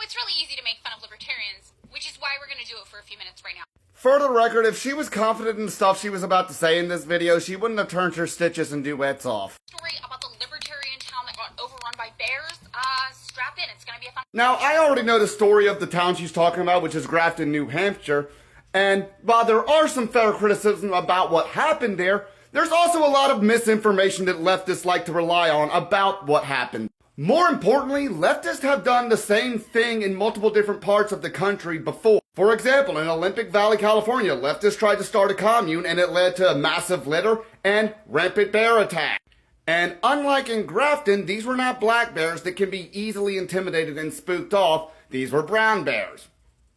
it's really easy to make fun of libertarians, which is why we're going to do it for a few minutes right now. For the record, if she was confident in the stuff she was about to say in this video, she wouldn't have turned her stitches and duets off. Story about the libertarian town that got overrun by bears. Strap in, it's going to be a fun... Now, I already know the story of the town she's talking about, which is Grafton, New Hampshire. And while there are some fair criticism about what happened there, there's also a lot of misinformation that leftists like to rely on about what happened. More importantly, leftists have done the same thing in multiple different parts of the country before. For example, in Olympic Valley, California, leftists tried to start a commune and it led to a massive litter and rampant bear attack. And unlike in Grafton, these were not black bears that can be easily intimidated and spooked off. These were brown bears.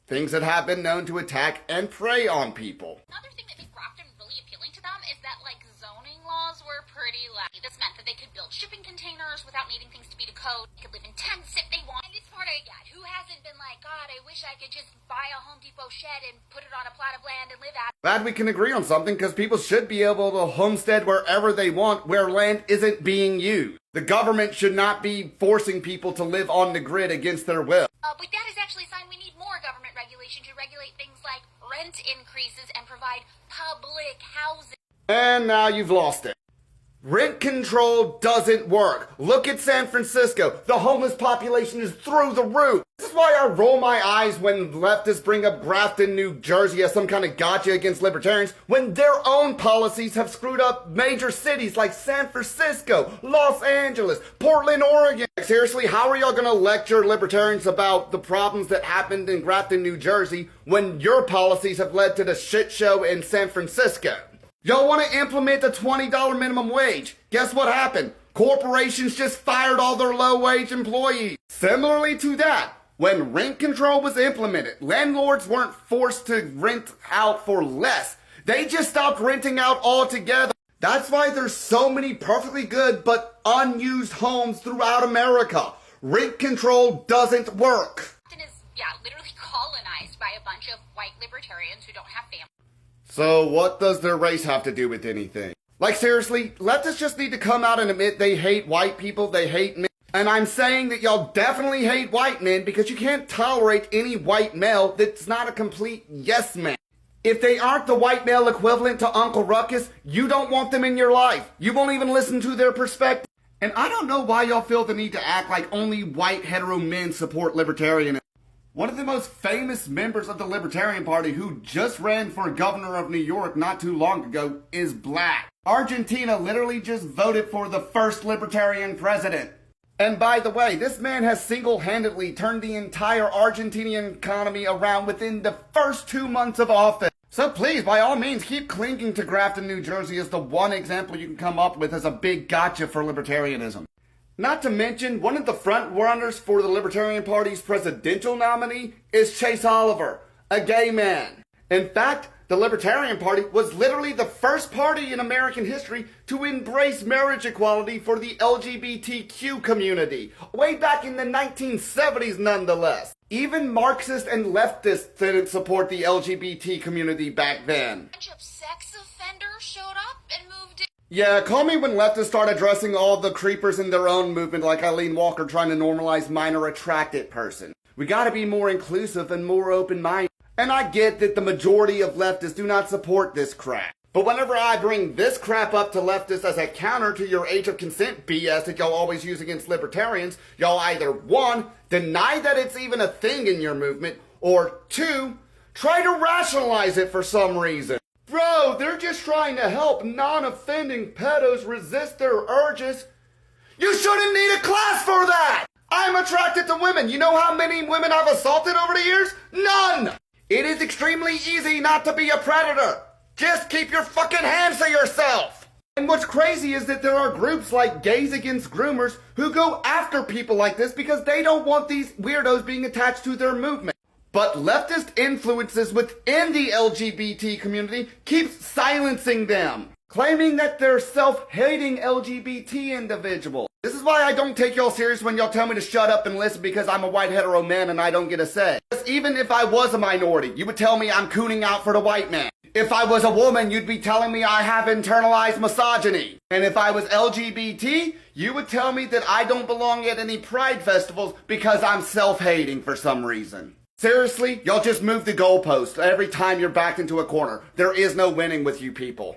Things that have been known to attack and prey on people. Another thing that made Grafton really appealing to them is that, zoning laws were pretty lax. This meant that they could build shipping containers without needing things to be to code. They could live in tents if they want. And it's part I get. Who hasn't been like, God, I wish I could just buy a Home Depot shed and put it on a plot of land and live at it. Glad we can agree on something, because people should be able to homestead wherever they want, where land isn't being used. The government should not be forcing people to live on the grid against their will. But that is actually a sign we need more government regulation to regulate things like rent increases and provide public housing. And now you've lost it. Rent control doesn't work. Look at San Francisco. The homeless population is through the roof. This is why I roll my eyes when leftists bring up Grafton, New Jersey as some kind of gotcha against libertarians, when their own policies have screwed up major cities like San Francisco, Los Angeles, Portland, Oregon. Seriously, how are y'all gonna lecture libertarians about the problems that happened in Grafton, New Jersey, when your policies have led to the shit show in San Francisco? Y'all want to implement the $20 minimum wage. Guess what happened? Corporations just fired all their low-wage employees. Similarly to that, when rent control was implemented, landlords weren't forced to rent out for less. They just stopped renting out altogether. That's why there's so many perfectly good but unused homes throughout America. Rent control doesn't work. Grafton is, literally colonized by a bunch of white libertarians who don't have families. So what does their race have to do with anything? Like seriously, leftists just need to come out and admit they hate white people, they hate men. And I'm saying that y'all definitely hate white men because you can't tolerate any white male that's not a complete yes man. If they aren't the white male equivalent to Uncle Ruckus, you don't want them in your life. You won't even listen to their perspective. And I don't know why y'all feel the need to act like only white hetero men support libertarianism. One of the most famous members of the Libertarian Party who just ran for governor of New York not too long ago is black. Argentina literally just voted for the first libertarian president. And by the way, this man has single-handedly turned the entire Argentinian economy around within the first 2 months of office. So please, by all means, keep clinging to Grafton, New Jersey as the one example you can come up with as a big gotcha for libertarianism. Not to mention, one of the front runners for the Libertarian Party's presidential nominee is Chase Oliver, a gay man. In fact, the Libertarian Party was literally the first party in American history to embrace marriage equality for the LGBTQ community, way back in the 1970s nonetheless. Even Marxists and leftists didn't support the LGBT community back then. A bunch of sex offenders showed up and moved in. Yeah, call me when leftists start addressing all the creepers in their own movement like Eileen Walker trying to normalize minor attracted person. We gotta be more inclusive and more open-minded. And I get that the majority of leftists do not support this crap. But whenever I bring this crap up to leftists as a counter to your age of consent BS that y'all always use against libertarians, y'all either 1, deny that it's even a thing in your movement, or 2, try to rationalize it for some reason. Bro, they're just trying to help non-offending pedos resist their urges. You shouldn't need a class for that! I'm attracted to women. You know how many women I've assaulted over the years? None! It is extremely easy not to be a predator. Just keep your fucking hands to yourself. And what's crazy is that there are groups like Gays Against Groomers who go after people like this because they don't want these weirdos being attached to their movement. But leftist influences within the LGBT community keep silencing them, claiming that they're self-hating LGBT individuals. This is why I don't take y'all serious when y'all tell me to shut up and listen because I'm a white hetero man and I don't get a say. Because even if I was a minority, you would tell me I'm cooning out for the white man. If I was a woman, you'd be telling me I have internalized misogyny. And if I was LGBT, you would tell me that I don't belong at any pride festivals because I'm self-hating for some reason. Seriously, y'all just move the goalpost every time you're backed into a corner. There is no winning with you people.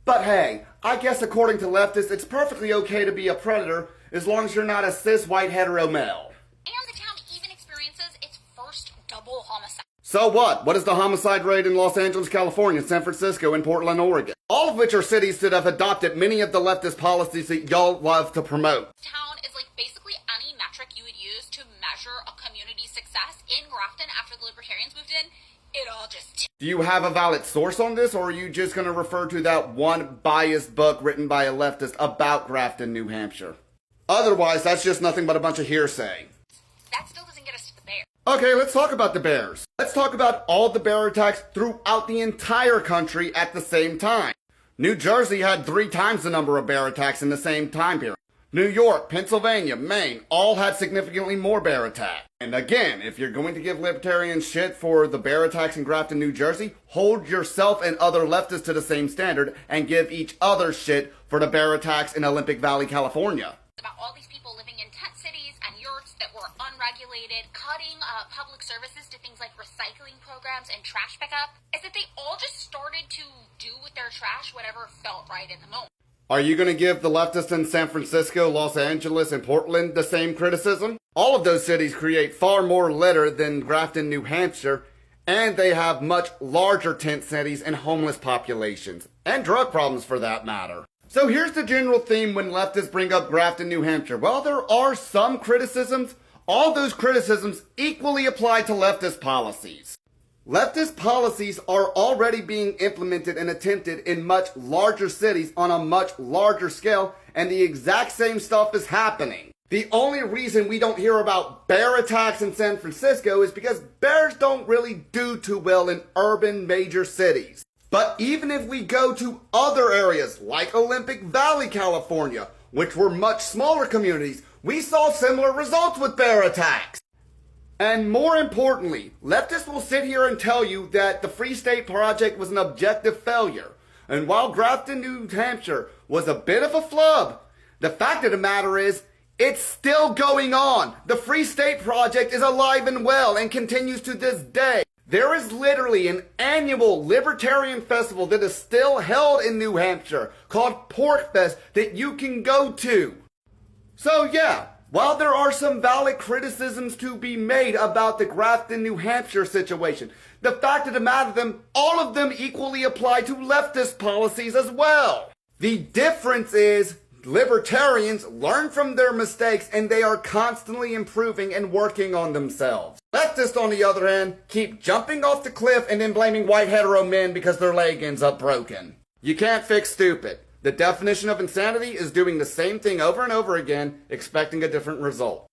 But hey, I guess according to leftists, it's perfectly okay to be a predator as long as you're not a cis white hetero male. And the town even experiences its first double homicide. So what? What is the homicide rate in Los Angeles, California, San Francisco, and Portland, Oregon? All of which are cities that have adopted many of the leftist policies that y'all love to promote. Town is like basically any metric you would use to measure a community's success. In Grafton, after the Libertarians moved in, it all just... Do you have a valid source on this, or are you just going to refer to that one biased book written by a leftist about Grafton, New Hampshire? Otherwise, that's just nothing but a bunch of hearsay. That still doesn't get us to the bear. Okay, let's talk about the bears. Let's talk about all the bear attacks throughout the entire country at the same time. New Jersey had 3 times the number of bear attacks in the same time period. New York, Pennsylvania, Maine all had significantly more bear attacks. And again, if you're going to give libertarians shit for the bear attacks in Grafton, New Jersey, hold yourself and other leftists to the same standard and give each other shit for the bear attacks in Olympic Valley, California. About all these people living in tent cities and yurts that were unregulated, cutting public services to things like recycling programs and trash pickup, is that they all just started to do with their trash whatever felt right in the moment. Are you going to give the leftists in San Francisco, Los Angeles, and Portland the same criticism? All of those cities create far more litter than Grafton, New Hampshire, and they have much larger tent cities and homeless populations, and drug problems for that matter. So here's the general theme when leftists bring up Grafton, New Hampshire. While there are some criticisms, all those criticisms equally apply to leftist policies. Leftist policies are already being implemented and attempted in much larger cities on a much larger scale, and the exact same stuff is happening. The only reason we don't hear about bear attacks in San Francisco is because bears don't really do too well in urban major cities. But even if we go to other areas like Olympic Valley, California, which were much smaller communities, we saw similar results with bear attacks. And more importantly, leftists will sit here and tell you that the Free State Project was an objective failure. And while Grafton, New Hampshire was a bit of a flub, the fact of the matter is, it's still going on. The Free State Project is alive and well and continues to this day. There is literally an annual libertarian festival that is still held in New Hampshire called Pork Fest that you can go to. So yeah, while there are some valid criticisms to be made about the Grafton, New Hampshire situation, the fact of the matter, all of them equally apply to leftist policies as well. The difference is libertarians learn from their mistakes and they are constantly improving and working on themselves. Leftists, on the other hand, keep jumping off the cliff and then blaming white hetero men because their leg ends up broken. You can't fix stupid. The definition of insanity is doing the same thing over and over again, expecting a different result.